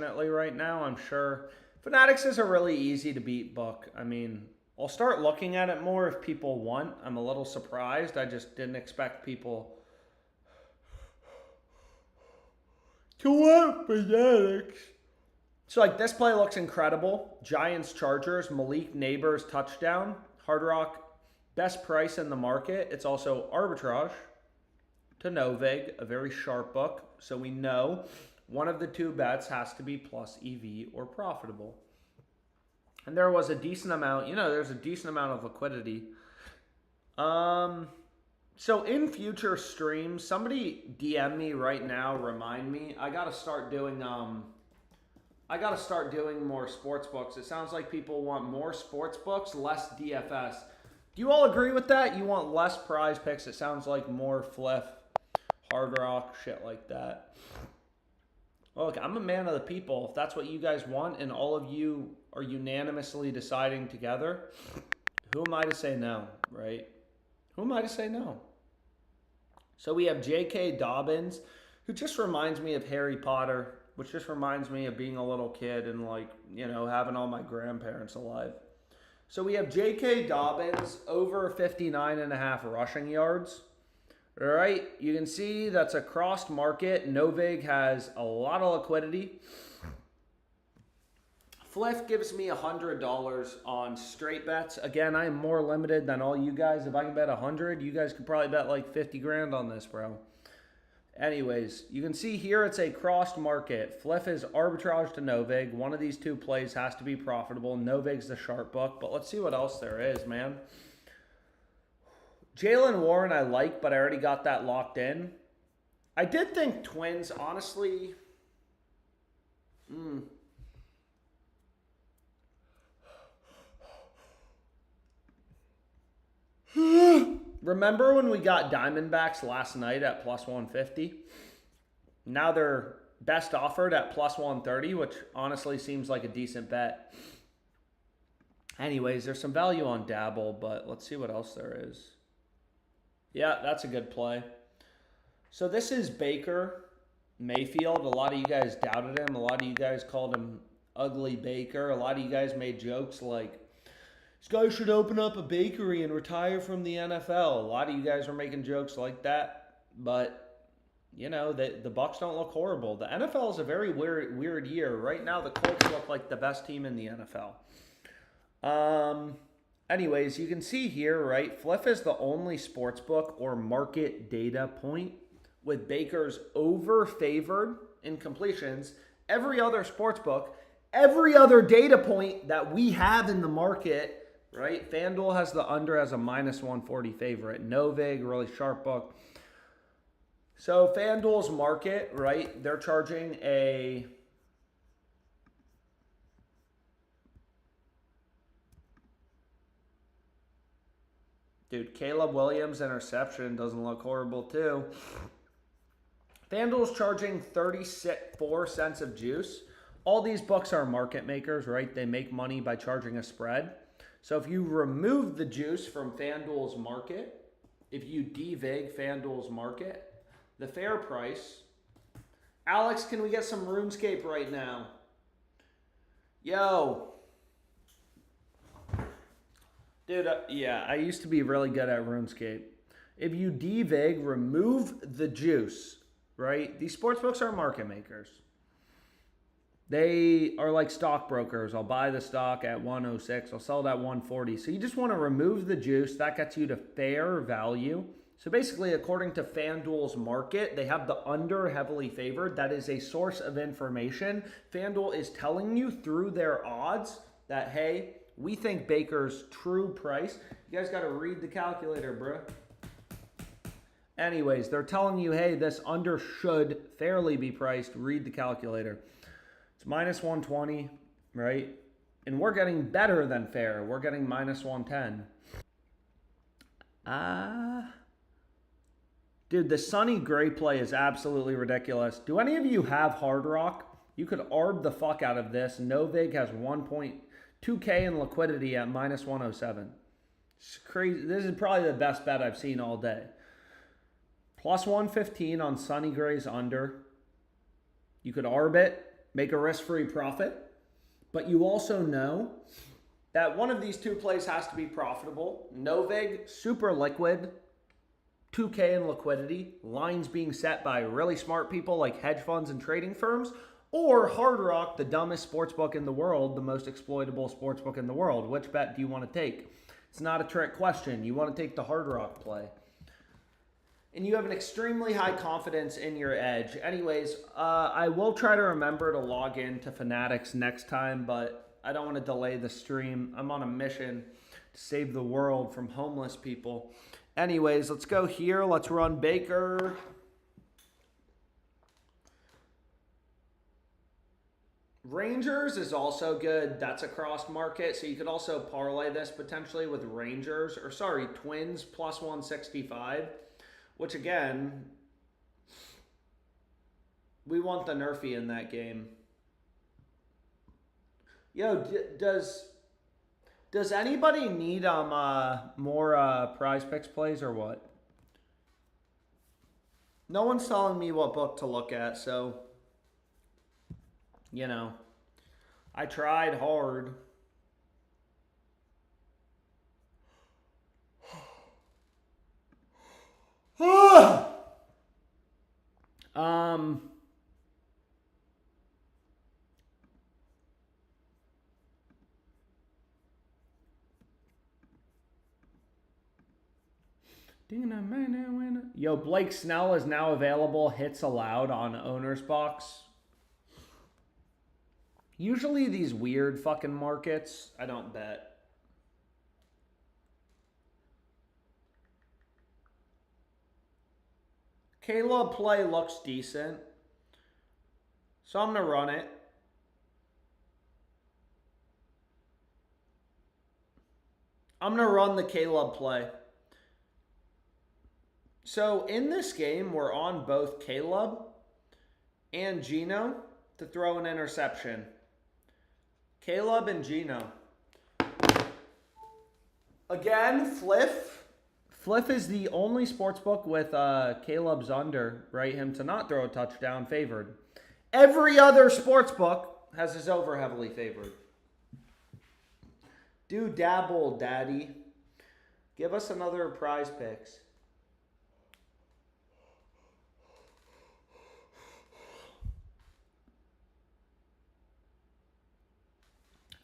unfortunately, right now. I'm sure Fanatics is a really easy to beat book. I mean, I'll start looking at it more if people want. I'm a little surprised. I just didn't expect people to want Fanatics. So, like, this play looks incredible. Giants, Chargers, Malik Neighbors touchdown. Hard Rock, best price in the market. It's also arbitrage to Novig, a very sharp book. So we know one of the two bets has to be plus EV or profitable. And there was a decent amount, there's a decent amount of liquidity. So in future streams, somebody DM me right now, remind me. I gotta start doing more sports books. It sounds like people want more sports books, less DFS. Do you all agree with that? You want less prize picks. It sounds like more fliff, hard rock, shit like that. Look, I'm a man of the people. If that's what you guys want and all of you are unanimously deciding together, who am I to say no, right? Who am I to say no? So we have J.K. Dobbins, who just reminds me of Harry Potter, which just reminds me of being a little kid and having all my grandparents alive. So we have J.K. Dobbins over 59.5 rushing yards. All right, you can see that's a crossed market. Novig has a lot of liquidity. Fliff gives me $100 on straight bets. Again, I am more limited than all you guys. If I can bet 100, you guys could probably bet like 50 grand on this, bro. Anyways, you can see here it's a crossed market. Fliff is arbitrage to Novig. One of these two plays has to be profitable. Novig's the sharp book, but let's see what else there is, man. Jalen Warren I like, but I already got that locked in. I did think Twins, honestly... Remember when we got Diamondbacks last night at plus 150? Now they're best offered at plus 130, which honestly seems like a decent bet. Anyways, there's some value on Dabble, but let's see what else there is. Yeah, that's a good play. So this is Baker Mayfield. A lot of you guys doubted him. A lot of you guys called him Ugly Baker. A lot of you guys made jokes like, this guy should open up a bakery and retire from the NFL. A lot of you guys were making jokes like that. But, the Bucs don't look horrible. The NFL is a very weird year. Right now, the Colts look like the best team in the NFL. Anyways, you can see here, right, Fliff is the only sports book or market data point with Baker's over-favored in completions. Every other sports book, every other data point that we have in the market, right, FanDuel has the under as a minus 140 favorite. Novig, really sharp book. So FanDuel's market, right, they're charging a... Dude, Caleb Williams interception doesn't look horrible too. FanDuel's charging 34 cents of juice. All these books are market makers, right? They make money by charging a spread. So if you remove the juice from FanDuel's market, if you devig FanDuel's market, the fair price... Alex, can we get some RuneScape right now? Yo... Dude, yeah, I used to be really good at RuneScape. If you devig, remove the juice, right? These sportsbooks are market makers. They are like stockbrokers. I'll buy the stock at 106. I'll sell it at 140. So you just want to remove the juice. That gets you to fair value. So basically, according to FanDuel's market, they have the under heavily favored. That is a source of information. FanDuel is telling you through their odds that, hey, we think Baker's true price. You guys got to read the calculator, bro. Anyways, they're telling you, hey, this under should fairly be priced. Read the calculator. It's minus 120, right? And we're getting better than fair. We're getting minus 110. Dude, the Sonny Gray play is absolutely ridiculous. Do any of you have Hard Rock? You could arb the fuck out of this. Novig has 1.2K in liquidity at minus 107. It's crazy. This is probably the best bet I've seen all day. Plus 115 on Sonny Gray's under. You could arb it. make a risk-free profit, but you also know that one of these two plays has to be profitable. No vig, super liquid, 2K in liquidity, lines being set by really smart people like hedge funds and trading firms, or Hard Rock, the dumbest sportsbook in the world, the most exploitable sportsbook in the world. Which bet do you want to take? It's not a trick question. You want to take the Hard Rock play. And you have an extremely high confidence in your edge. Anyways, I will try to remember to log in to Fanatics next time, but I don't want to delay the stream. I'm on a mission to save the world from homeless people. Anyways, let's go here. Let's run Baker. Rangers is also good. That's a cross market. So you could also parlay this potentially with Rangers, or sorry, Twins plus 165, which again, we want the Nerfy in that game. Yo, does anybody need more Prize Picks plays or what? No one's telling me what book to look at, so you know, I tried hard. Yo, Blake Snell is now available. Hits allowed on Owner's Box. Usually these weird fucking markets, I don't bet. Caleb play looks decent, so I'm going to run it. I'm going to run the Caleb play. So in this game, we're on both Caleb and Gino to throw an interception. Caleb and Gino. Again, Fliff is the only sportsbook with Caleb's under, right? Him to not throw a touchdown favored. Every other sportsbook has his over heavily favored. Do dabble, daddy. Give us another Prize Picks.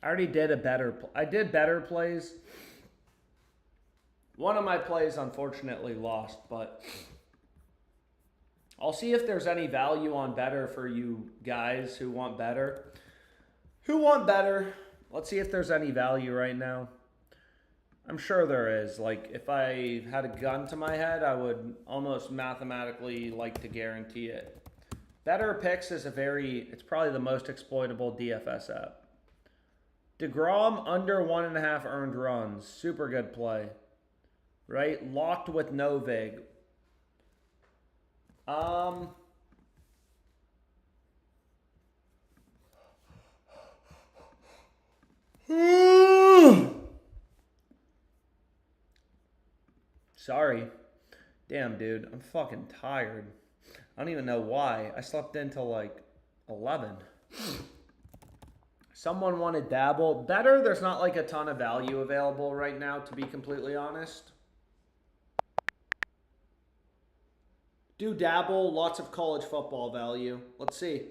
I already did I did better plays. One of my plays unfortunately lost, but I'll see if there's any value on better for you guys who want better. Let's see if there's any value right now. I'm sure there is. Like, if I had a gun to my head, I would almost mathematically like to guarantee it. Better Picks is it's probably the most exploitable DFS app. DeGrom under 1.5 earned runs. Super good play. Right? Locked with no vig. Sorry. Damn, dude. I'm fucking tired. I don't even know why. I slept until like 11. Someone wanted dabble. Better, there's not like a ton of value available right now, to be completely honest. Do dabble, lots of college football value. Let's see.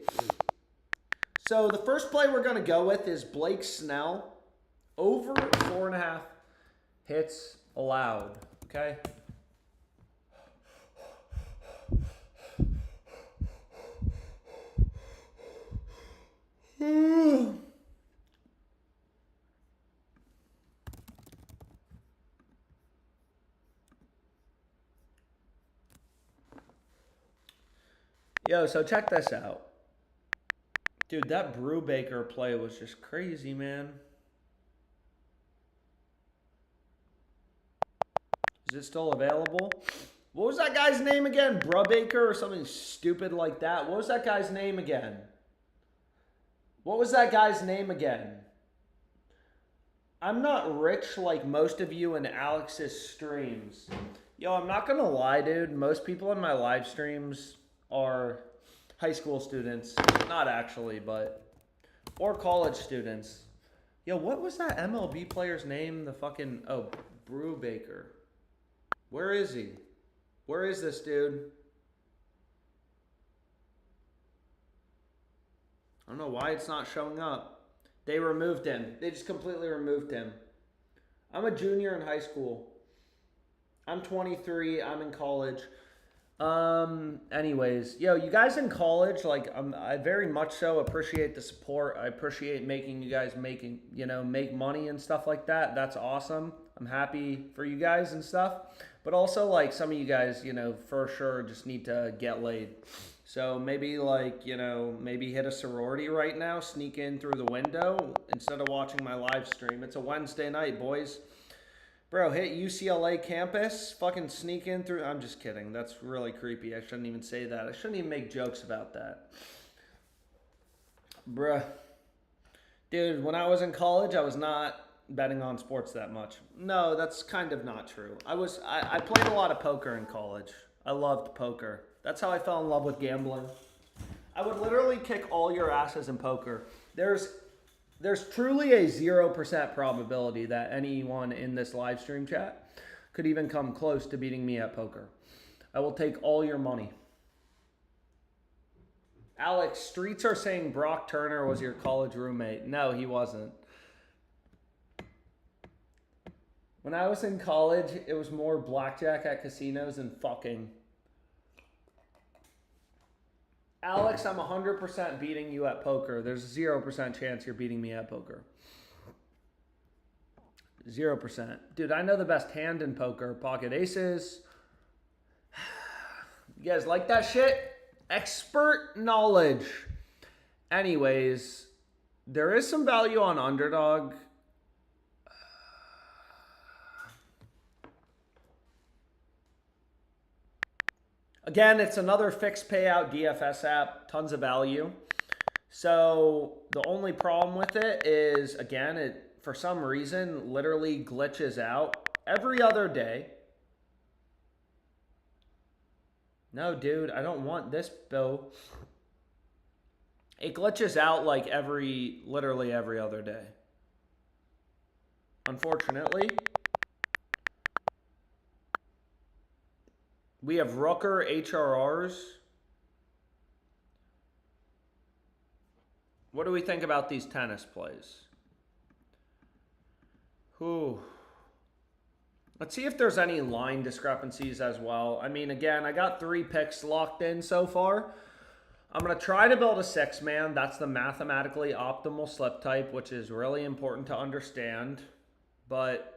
So the first play we're going to go with is Blake Snell. Over 4.5 hits allowed. Okay. Yo, so check this out. Dude, that Brubaker play was just crazy, man. Is it still available? What was that guy's name again? Brubaker or something stupid like that? What was that guy's name again? I'm not rich like most of you in Alex's streams. Yo, I'm not going to lie, dude. Most people in my live streams are High school students. Not actually, but... Or college students. Yo, what was that MLB player's name? The fucking... Oh, Brubaker. Where is he? Where is this dude? I don't know why it's not showing up. They removed him. They just completely removed him. I'm a junior in high school. I'm 23. I'm in college. Anyways, yo, you guys in college, like, I very much so appreciate the support. I appreciate making you guys make money and stuff like that. That's awesome. I'm happy for you guys and stuff. But also, like, some of you guys, for sure just need to get laid. So maybe, like, maybe hit a sorority right now, sneak in through the window instead of watching my live stream. It's a Wednesday night, boys. Bro, hit UCLA campus, fucking sneak in through... I'm just kidding. That's really creepy. I shouldn't even say that. I shouldn't even make jokes about that. Bruh. Dude, when I was in college, I was not betting on sports that much. No, that's kind of not true. I played a lot of poker in college. I loved poker. That's how I fell in love with gambling. I would literally kick all your asses in poker. There's truly a 0% probability that anyone in this live stream chat could even come close to beating me at poker. I will take all your money. Alex, streets are saying Brock Turner was your college roommate. No, he wasn't. When I was in college, it was more blackjack at casinos and fucking. Alex, I'm 100% beating you at poker. There's a 0% chance you're beating me at poker. 0%. Dude, I know the best hand in poker. Pocket aces. You guys like that shit? Expert knowledge. Anyways, there is some value on underdog. Again, it's another fixed payout DFS app, tons of value. So the only problem with it is, again, it for some reason literally glitches out every other day. No, dude, I don't want this, Bill. It glitches out like literally every other day. Unfortunately. We have Rooker HRRs. What do we think about these tennis plays? Whew. Let's see if there's any line discrepancies as well. I mean, again, I got 3 picks locked in so far. I'm going to try to build a 6-man. That's the mathematically optimal slip type, which is really important to understand. But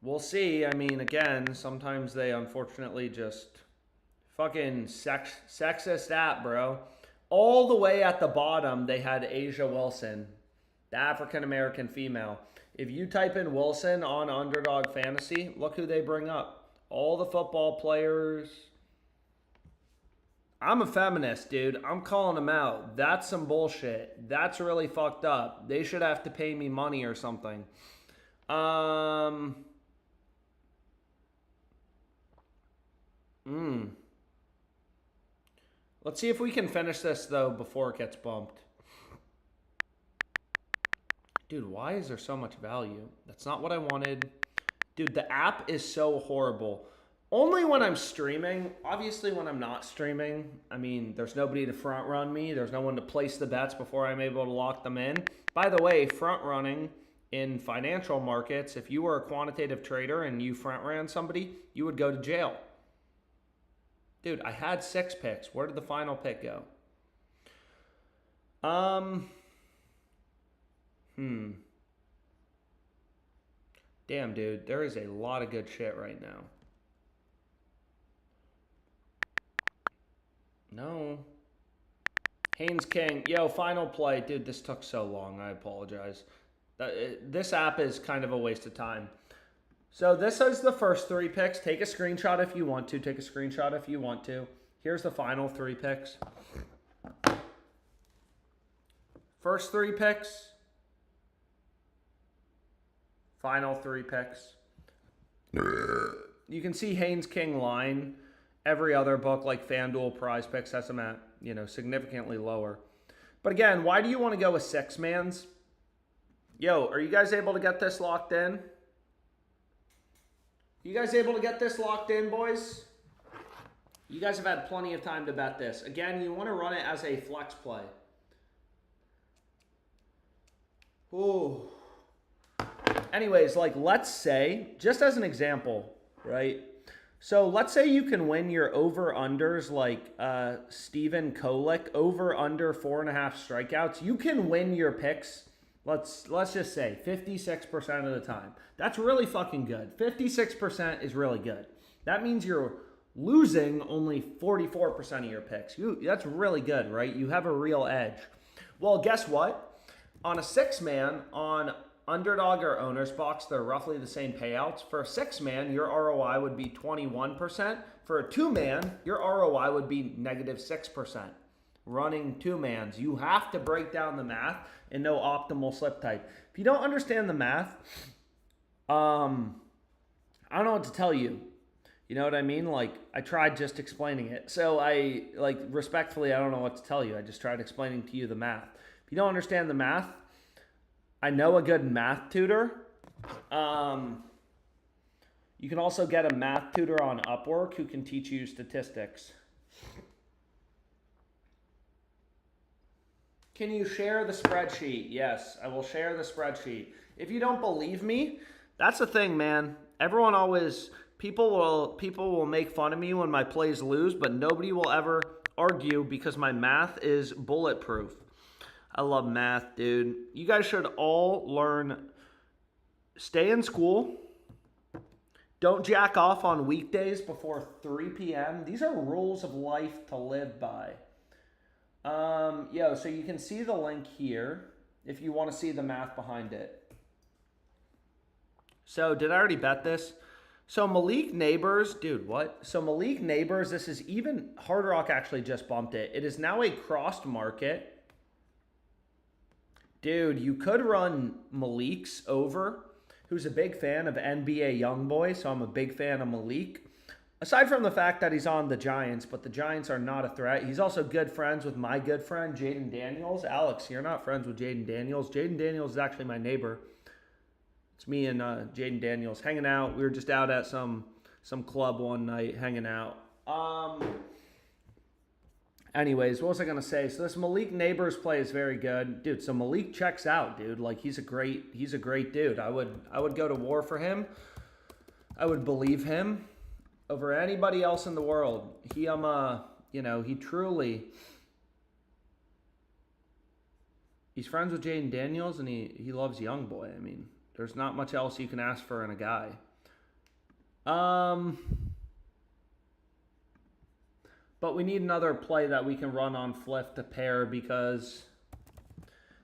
we'll see. I mean, again, sometimes they unfortunately just fucking sexist app, bro. All the way at the bottom, they had Asia Wilson, the African-American female. If you type in Wilson on Underdog Fantasy, look who they bring up. All the football players. I'm a feminist, dude. I'm calling them out. That's some bullshit. That's really fucked up. They should have to pay me money or something. Let's see if we can finish this, though, before it gets bumped. Dude, why is there so much value? That's not what I wanted. Dude, the app is so horrible. Only when I'm streaming. Obviously, when I'm not streaming, I mean, there's nobody to front run me. There's no one to place the bets before I'm able to lock them in. By the way, front running in financial markets, if you were a quantitative trader and you front ran somebody, you would go to jail. Dude, I had 6 picks. Where did the final pick go? Damn, dude. There is a lot of good shit right now. No. Haynes King. Yo, final play. Dude, this took so long. I apologize. This app is kind of a waste of time. So this is the first 3 picks. Take a screenshot if you want to. Take a screenshot if you want to. Here's the final 3 picks. First 3 picks. Final 3 picks. You can see Haynes King line. Every other book like FanDuel, Prize Picks has them at, significantly lower. But again, why do you want to go with 6-mans? Yo, are you guys able to get this locked in? You guys able to get this locked in, boys? You guys have had plenty of time to bet this. Again, you want to run it as a flex play. Ooh. Anyways, like let's say, just as an example, right? So let's say you can win your over-unders like Steven Kolick, over-under 4.5 strikeouts. You can win your picks, let's just say 56% of the time. That's really fucking good. 56% is really good. That means you're losing only 44% of your picks. That's really good, right? You have a real edge. Well, guess what? On a 6-man, on Underdog or Owner's Box, they're roughly the same payouts. For a 6-man, your ROI would be 21%. For a 2-man, your ROI would be -6%. Running 2-mans. You have to break down the math and know optimal slip type. If you don't understand the math, I don't know what to tell you. You know what I mean? Like, I tried just explaining it. So respectfully, I don't know what to tell you. I just tried explaining to you the math. If you don't understand the math, I know a good math tutor. You can also get a math tutor on Upwork who can teach you statistics. Can you share the spreadsheet? Yes, I will share the spreadsheet. If you don't believe me, that's the thing, man. Everyone always, people will make fun of me when my plays lose, but nobody will ever argue because my math is bulletproof. I love math, dude. You guys should all learn. Stay in school. Don't jack off on weekdays before 3 p.m. These are rules of life to live by. So you can see the link here if you want to see the math behind it. So did I already bet this? So Malik Neighbors, dude, what? So Malik Neighbors, this is even, Hard Rock actually just bumped it. It is now a crossed market. Dude, you could run Malik's over, who's a big fan of NBA Youngboy, so I'm a big fan of Malik. Aside from the fact that he's on the Giants, but the Giants are not a threat. He's also good friends with my good friend, Jaden Daniels. Alex, you're not friends with Jaden Daniels. Jaden Daniels is actually my neighbor. It's me and Jaden Daniels hanging out. We were just out at some club one night hanging out. Anyways, what was I going to say? So this Malik Neighbors play is very good. Dude, so Malik checks out, dude. Like, he's a great dude. I would go to war for him. I would believe him over anybody else in the world. He he's friends with Jaden Daniels, and he loves Youngboy. I mean, there's not much else you can ask for in a guy. But we need another play that we can run on Fliff to pair because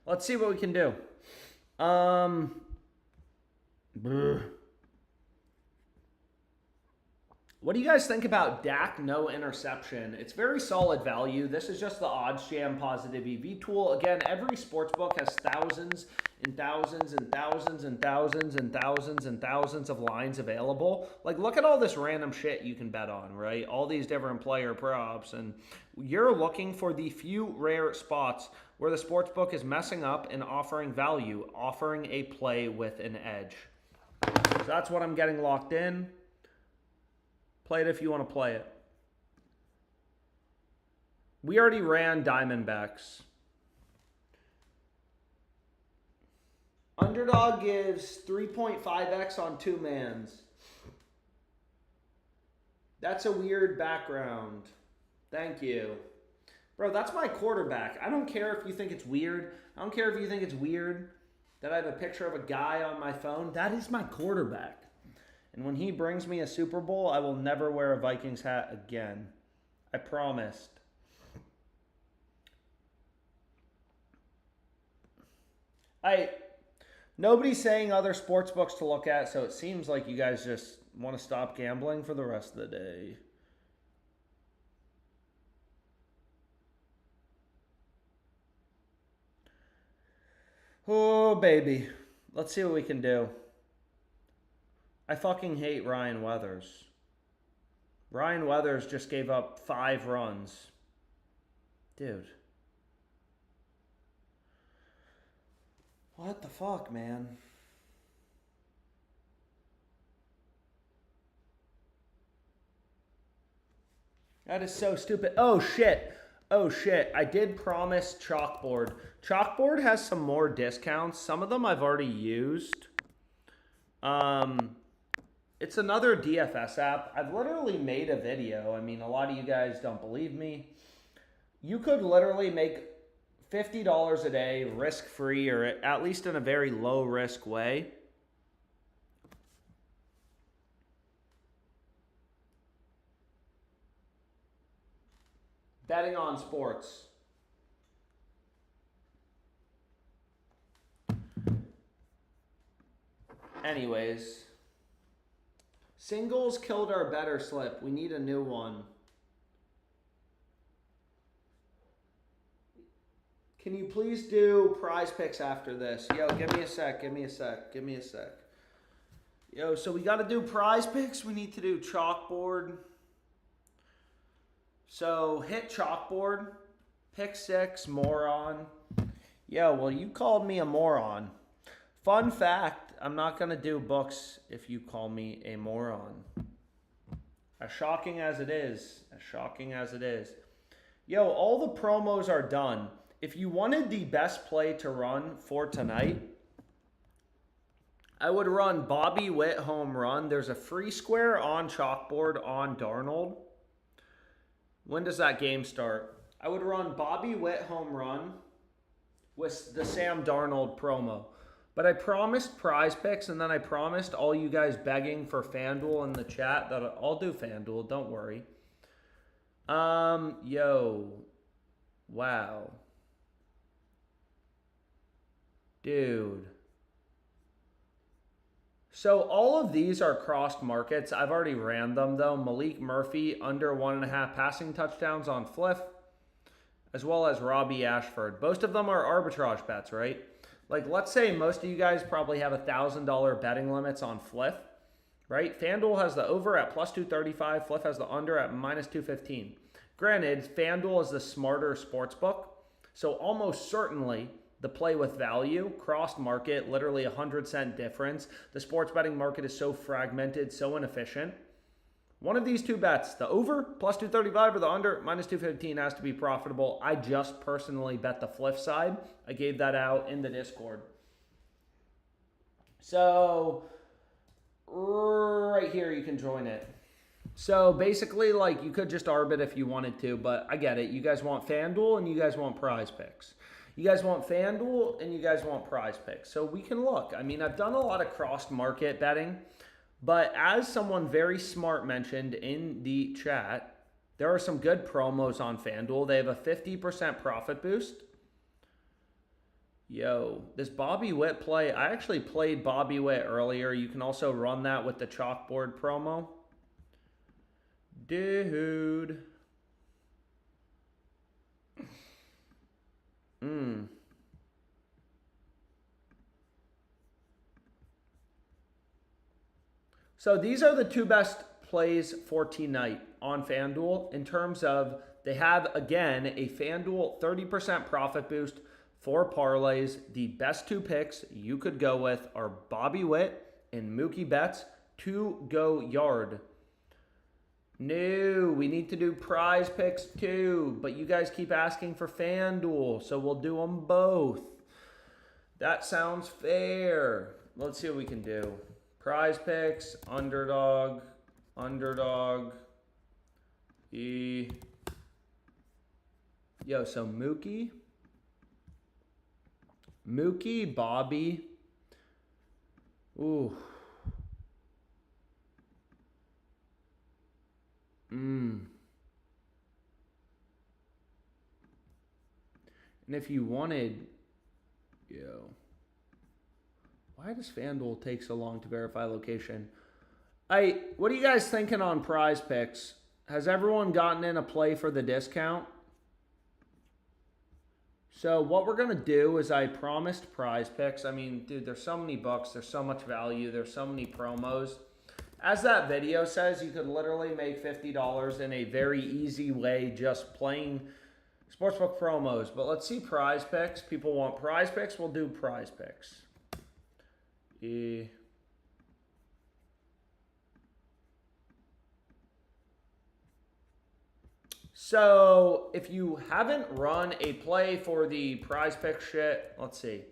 let's see what we can do. What do you guys think about Dak no interception? It's very solid value. This is just the odds jam positive EV tool. Again, every sportsbook has thousands and thousands and thousands and thousands and thousands and thousands of lines available. Like, look at all this random shit you can bet on, right? All these different player props. And you're looking for the few rare spots where the sportsbook is messing up and offering value, offering a play with an edge. So that's what I'm getting locked in. Play it if you want to play it. We already ran Diamondbacks. Underdog gives 3.5x on 2-mans. That's a weird background. Thank you. Bro, that's my quarterback. I don't care if you think it's weird. I don't care if you think it's weird that I have a picture of a guy on my phone. That is my quarterback. And when he brings me a Super Bowl, I will never wear a Vikings hat again. I promised. Nobody's saying other sports books to look at, so it seems like you guys just want to stop gambling for the rest of the day. Oh, baby. Let's see what we can do. I fucking hate Ryan Weathers. Ryan Weathers just gave up 5 runs. Dude. What the fuck, man? That is so stupid. Oh, shit. Oh, shit. I did promise Chalkboard. Chalkboard has some more discounts. Some of them I've already used. It's another DFS app. I've literally made a video. I mean, a lot of you guys don't believe me. You could literally make $50 a day risk-free, or at least in a very low-risk way. Betting on sports. Anyways. Singles killed our better slip. We need a new one. Can you please do prize picks after this? Yo, give me a sec. Yo, so we got to do prize picks. We need to do chalkboard. So hit chalkboard. Pick 6, moron. Yo, well, you called me a moron. Fun fact, I'm not going to do books if you call me a moron. As shocking as it is. Yo, all the promos are done. If you wanted the best play to run for tonight, I would run Bobby Witt home run. There's a free square on chalkboard on Darnold. When does that game start? I would run Bobby Witt home run with the Sam Darnold promo. But I promised prize picks, and then I promised all you guys begging for FanDuel in the chat that I'll do FanDuel, don't worry. Yo. Wow. Dude. So all of these are crossed markets. I've already ran them, though. Malik Murphy, under 1.5 passing touchdowns on Fliff, as well as Robbie Ashford. Most of them are arbitrage bets, right? Like, let's say most of you guys probably have $1,000 betting limits on Fliff, right? FanDuel has the over at plus 235. Fliff has the under at minus 215. Granted, FanDuel is the smarter sports book, so almost certainly the play with value, crossed market, literally 100-cent difference. The sports betting market is so fragmented, so inefficient. One of these two bets, the over, plus 235, or the under, minus 215, has to be profitable. I just personally bet the Fliff side. I gave that out in the Discord. So, right here, you can join it. So, basically, like, you could just arbit if you wanted to, but I get it. You guys want FanDuel, and you guys want prize picks. You guys want FanDuel, and you guys want prize picks. So, we can look. I mean, I've done a lot of crossed market betting. But as someone very smart mentioned in the chat, there are some good promos on FanDuel. They have a 50% profit boost. Yo, this Bobby Witt play, I actually played Bobby Witt earlier. You can also run that with the chalkboard promo. Dude. So these are the two best plays for tonight on FanDuel in terms of they have, again, a FanDuel 30% profit boost for parlays. The best two picks you could go with are Bobby Witt and Mookie Betts to go yard. No, we need to do prize picks too, but you guys keep asking for FanDuel, so we'll do them both. That sounds fair. Let's see what we can do. Prize picks, underdog, Yo, so Mookie, Bobby, ooh. And if you wanted, yo. Why does FanDuel take so long to verify location? What are you guys thinking on prize picks? Has everyone gotten in a play for the discount? So what we're going to do is I promised prize picks. I mean, dude, there's so many bucks. There's so much value. There's so many promos. As that video says, you could literally make $50 in a very easy way just playing Sportsbook promos. But let's see prize picks. People want prize picks. We'll do prize picks. So if you haven't run a play for the prize pick shit, let's see.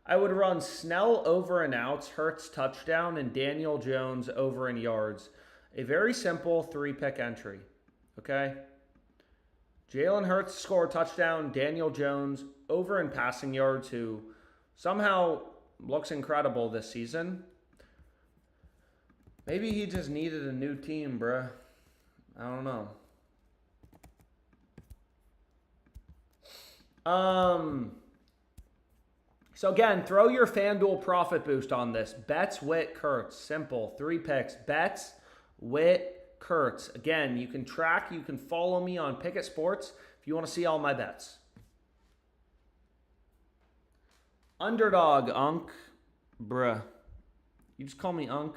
I would run Snell over and outs, Hurts touchdown, and Daniel Jones over in yards. A very simple 3-pick entry. Okay? Jalen Hurts score a touchdown, Daniel Jones over in passing yards, who somehow looks incredible this season. Maybe he just needed a new team, bruh. I don't know. So again, throw your FanDuel profit boost on this. Betts, Witt, Kurtz. Simple. 3 picks. Betts, Witt, Kurtz. Again, you can track, you can follow me on Pickett Sports if you want to see all my bets. Underdog, Unk. Bruh. You just call me Unk.